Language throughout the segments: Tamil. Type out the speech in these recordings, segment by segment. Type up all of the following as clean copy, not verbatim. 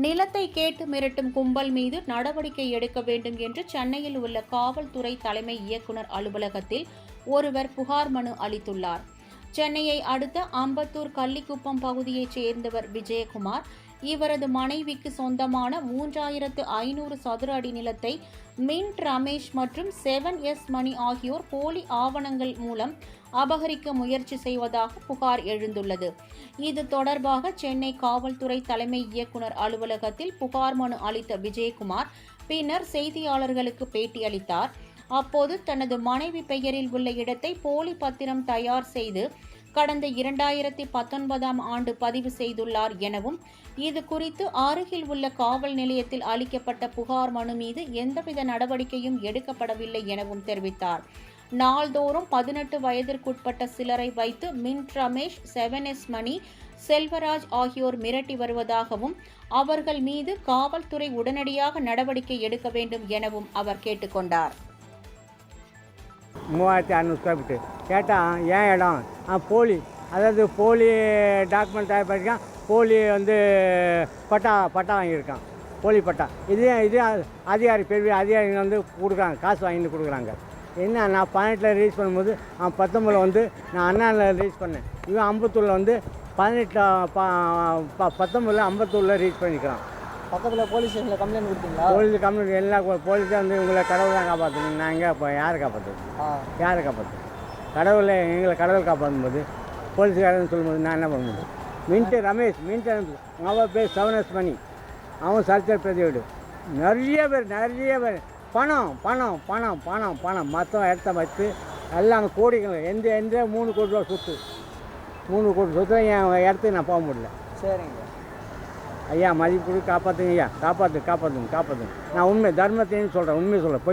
நிலத்தை கேட்டு மிரட்டும் கும்பல் மீது நடவடிக்கை எடுக்க வேண்டும் என்று சென்னையில் உள்ள காவல்துறை தலைமை இயக்குநர் அலுவலகத்தில் ஒருவர் புகார் மனு அளித்துள்ளார். சென்னையை அடுத்த அம்பத்தூர் கள்ளிக்குப்பம் பகுதியைச் சேர்ந்தவர் விஜயகுமார். இவரது மனைவிக்கு சொந்தமான 3500 சதுர அடி நிலத்தை மின்ட் ரமேஷ் மற்றும் 7S மணி ஆகியோர் போலி ஆவணங்கள் மூலம் அபகரிக்க முயற்சி செய்வதாக புகார் எழுந்துள்ளது. இது தொடர்பாக சென்னை காவல்துறை தலைமை இயக்குநர் அலுவலகத்தில் புகார் மனு அளித்த விஜயகுமார் பின்னர் செய்தியாளர்களுக்கு பேட்டியளித்தார். அப்போது தனது மனைவி பெயரில் உள்ள இடத்தை போலி பத்திரம் தயார் செய்து கடந்த 2019ஆம் ஆண்டு பதிவு செய்துள்ளார் எனவும், இது குறித்து அருகில் உள்ள காவல் நிலையத்தில் அளிக்கப்பட்ட புகார் மனு மீது எந்தவித நடவடிக்கையும் எடுக்கப்படவில்லை எனவும் தெரிவித்தார். நாள்தோறும் 18 வயதிற்குட்பட்ட சிலரை வைத்து மின்ட் ரமேஷ், 7S மணி, செல்வராஜ் ஆகியோர் மிரட்டி வருவதாகவும், அவர்கள் மீது காவல்துறை உடனடியாக நடவடிக்கை எடுக்க வேண்டும் எனவும் அவர் கேட்டுக்கொண்டார். 3600 ஸ்கொயர் ஃபீட்டு கேட்டால் ஏன் இடம் போலி, அதாவது போலி டாக்குமெண்ட் தயார் பண்ணியிருக்கான், போலி பட்டா வாங்கியிருக்கான், போலி பட்டா. இதே அதிகாரி பெரிய அதிகாரிகள் கொடுக்குறாங்க, காசு வாங்கிட்டு கொடுக்குறாங்க. என்ன, நான் 18 ரிலீஸ் பண்ணும்போது அவன் 19 நான் அண்ணாவில் ரிலீஸ் பண்ணேன். இவன் அம்பத்தூரில் 19 அம்பத்தூரில் ரிலீஸ் பண்ணிக்கிறான். பக்கத்தில் போலீஸ் ஸ்டேஷனில் கம்ப்ளைண்ட் கொடுத்தீங்களா? போலீஸ் கம்ப்ளைண்ட் எல்லா போலீஸே உங்களை கடவுள் தான் காப்பாற்றணும். நான் எங்கே இப்போ யாரை காப்பாற்றுறது? யாரை காப்பாற்று? கடவுளை எங்களை கடவுள் காப்பாற்றும் போது போலீஸ்காரன்னு சொல்லும்போது நான் என்ன பண்ண முடியும்? மின்ட்டு ரமேஷ், அவன் பேர் 7S மணி, அவன் சர்ச்சர் பிரதியோடு நிறைய பேர் பணம் பணம் பணம் பணம் பணம் மற்ற இடத்த வச்சு எல்லாம் கோடிகள் எந்த 3 கோடி ரூபா சொத்து, 3 கோடி சொத்து என் இடத்துக்கு நான் போக முடியல. சரிங்க ஐயா, மதிப்பு கொடுத்து காப்பாற்றுங்க ஐயா, காப்பாற்றுங்க. நான் உண்மை தர்மத்தையும் சொல்கிறேன், உண்மையை சொல்கிறேன்,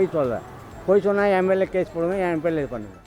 பொய் சொன்னால் என் மேலே கேஸ் போடுங்க, என் பேரில் இது பண்ணுங்க.